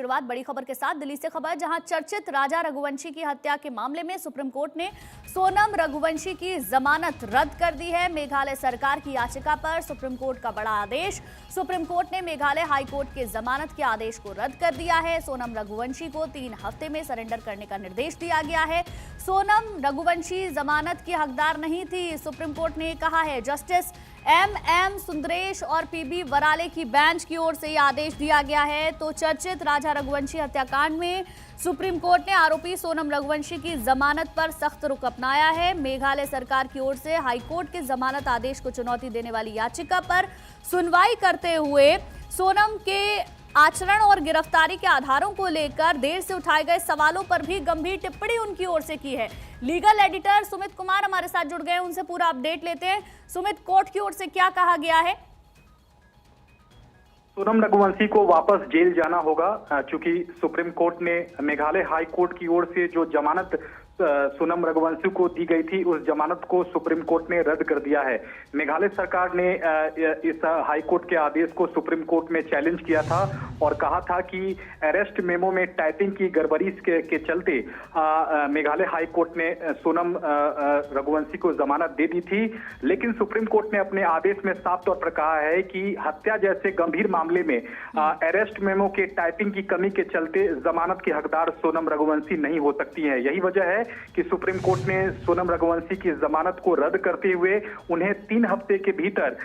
शुरुआत बड़ी खबर के साथ दिल्ली से खबर, जहां चर्चित राजा रघुवंशी की हत्या के मामले में सुप्रीम कोर्ट ने सोनम रघुवंशी की जमानत रद्द कर दी है। मेघालय सरकार की याचिका पर सुप्रीम कोर्ट का बड़ा आदेश। सुप्रीम कोर्ट ने मेघालय हाई कोर्ट के जमानत के आदेश को रद्द कर दिया है। सोनम रघुवंशी को 3 हफ्ते में सरेंडर करने का निर्देश दिया गया है। सोनम रघुवंशी जमानत की हकदार नहीं थी, सुप्रीम कोर्ट ने कहा है। जस्टिस एम सुंदरेश और पीबी वराले की बेंच की ओर से यह आदेश दिया गया है। तो चर्चित राजा रघुवंशी हत्याकांड में सुप्रीम कोर्ट ने आरोपी सोनम रघुवंशी की जमानत पर सख्त रुख अपनाया है। मेघालय सरकार की ओर से हाईकोर्ट के जमानत आदेश को चुनौती देने वाली याचिका पर सुनवाई करते हुए सोनम के आचरण और गिरफ्तारी के आधारों को लेकर देर से उठाए गए सवालों पर भी गंभीर टिप्पणी उनकी ओर से की है। लीगल एडिटर सुमित कुमार हमारे साथ जुड़ गए हैं, उनसे पूरा अपडेट लेते हैं। सुमित, कोर्ट की ओर से क्या कहा गया है? सोनम रघुवंशी को वापस जेल जाना होगा, क्योंकि सुप्रीम कोर्ट ने मेघालय हाई कोर्ट की ओर से जो जमानत सोनम रघुवंशी को दी गई थी, उस जमानत को सुप्रीम कोर्ट ने रद्द कर दिया है। मेघालय सरकार ने इस हाई कोर्ट के आदेश को सुप्रीम कोर्ट में चैलेंज किया था और कहा था कि अरेस्ट मेमो में टाइपिंग की गड़बड़ी के चलते मेघालय हाई कोर्ट ने सोनम रघुवंशी को जमानत दे दी थी। लेकिन सुप्रीम कोर्ट ने अपने आदेश में साफ तौर पर कहा है कि हत्या जैसे गंभीर मामले में अरेस्ट मेमो के टाइपिंग की कमी के चलते जमानत की हकदार सोनम रघुवंशी नहीं हो सकती है। यही वजह है कि सुप्रीम कोर्ट ने सोनम रघुवंशी की जमानत को रद्द करते हुए उन्हें 3 हफ्ते के भीतर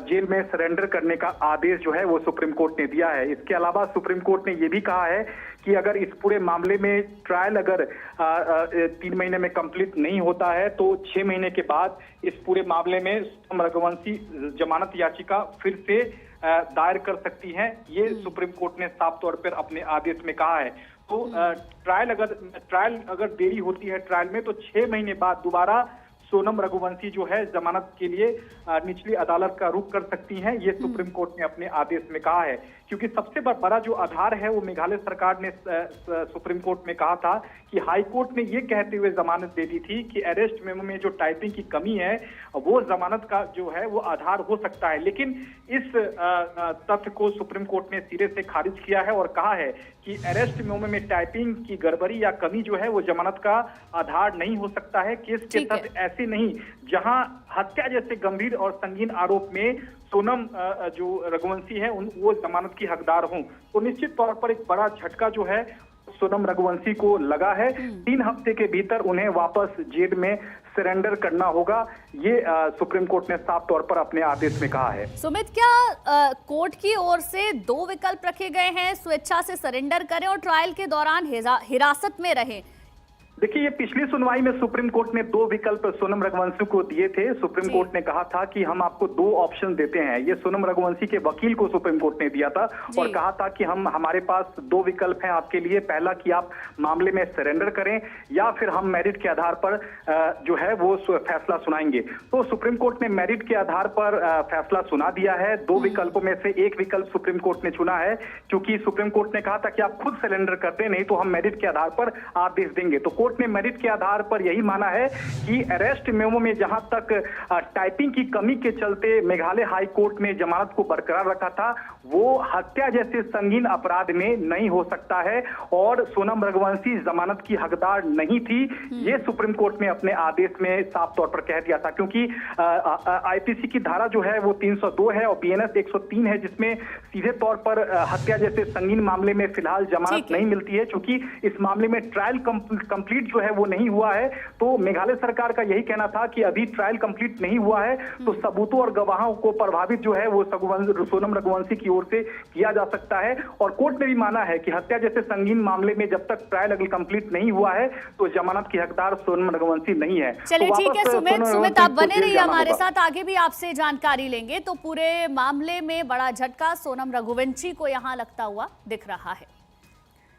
जेल में सरेंडर करने का आदेश जो है वो सुप्रीम कोर्ट ने दिया है। इसके अलावा सुप्रीम कोर्ट ने यह भी कहा है कि अगर इस पूरे मामले में ट्रायल अगर 3 महीने में कंप्लीट नहीं होता है तो 6 महीने के बाद इस पूरे मामले में सोनम रघुवंशी जमानत याचिका फिर से दायर कर सकती हैं। ये सुप्रीम कोर्ट ने साफ तौर पर अपने आदेश में कहा है। तो ट्रायल अगर देरी होती है ट्रायल में, तो 6 महीने बाद दोबारा सोनम रघुवंशी जो है जमानत के लिए निचली अदालत का रुख कर सकती हैं। ये सुप्रीम कोर्ट ने अपने आदेश में कहा है, क्योंकि सबसे बड़ा जो आधार है वो मेघालय सरकार ने सुप्रीम कोर्ट में कहा था कि हाई कोर्ट ने ये कहते हुए जमानत दे दी थी कि अरेस्ट मेमो में जो टाइपिंग की कमी है वो जमानत का जो है वो आधार हो सकता है। लेकिन इस तथ्य को सुप्रीम कोर्ट ने सिरे से खारिज किया है और कहा है कि अरेस्ट मेमो में टाइपिंग की गड़बड़ी या कमी जो है वो जमानत का आधार नहीं हो सकता है। केस के तथ्य ऐसे नहीं जहां हत्या जैसे गंभीर और संगीन आरोप में सोनम जो रघुवंशी है वो जमानत की हकदार हों, तो निश्चित तौर पर एक बड़ा झटका जो है सोनम रघुवंशी को लगा है। 3 हफ्ते के भीतर उन्हें वापस जेल में सरेंडर करना होगा, ये सुप्रीम कोर्ट ने साफ तौर पर अपने आदेश में कहा है। सुमित, क्या कोर्ट की ओर से 2 विकल्प रखे गए हैं? स्वेच्छा से सरेंडर करें और ट्रायल के दौरान हिरासत में रहें। देखिए, ये पिछली सुनवाई में सुप्रीम कोर्ट ने 2 विकल्प सोनम रघुवंशी को दिए थे। सुप्रीम कोर्ट ने कहा था कि हम आपको 2 ऑप्शन देते हैं। ये सोनम रघुवंशी के वकील को सुप्रीम कोर्ट ने दिया था और कहा था कि हमारे पास 2 विकल्प हैं आपके लिए। पहला कि आप मामले में सरेंडर करें या फिर हम मेरिट के आधार पर जो है वो फैसला सुनाएंगे। तो सुप्रीम कोर्ट ने मेरिट के आधार पर फैसला सुना दिया है। 2 विकल्पों में से एक विकल्प सुप्रीम कोर्ट ने चुना है, क्योंकि सुप्रीम कोर्ट ने कहा था कि आप खुद सरेंडर करते नहीं तो हम मेरिट के आधार पर आदेश देंगे। तो कोर्ट ने मेरिट के आधार पर यही माना है कि अरेस्ट मेमो में जहां तक टाइपिंग की कमी के चलते मेघालय हाई कोर्ट ने जमानत को बरकरार रखा था, वो हत्या जैसे संगीन अपराध में नहीं हो सकता है और सोनम रघुवंशी जमानत की हकदार नहीं थी। ये सुप्रीम कोर्ट ने अपने आदेश में साफ तौर पर कह दिया था, क्योंकि आईपीसी की धारा जो है वो 302 है और बीएनएस 103 है, जिसमें सीधे तौर पर हत्या जैसे संगीन मामले में फिलहाल जमानत नहीं मिलती है। क्योंकि इस मामले में ट्रायल कंप्लीट जो है वो नहीं हुआ है, तो मेघालय सरकार का यही कहना था कि अभी ट्रायल कंप्लीट नहीं हुआ है तो सबूतों और गवाहों को प्रभावित जो है वो सोनम रघुवंशी की ओर से किया जा सकता है। और कोर्ट ने भी माना है कि हत्या जैसे संगीन मामले में जब तक ट्रायल अगर कंप्लीट नहीं हुआ है तो जमानत की हकदार सोनम रघुवंशी नहीं है। चलिए ठीक है सुमित, आप बने रहिए हमारे साथ, आगे भी आपसे जानकारी लेंगे। तो पूरे मामले में बड़ा झटका सोनम रघुवंशी को यहाँ लगता हुआ दिख रहा है।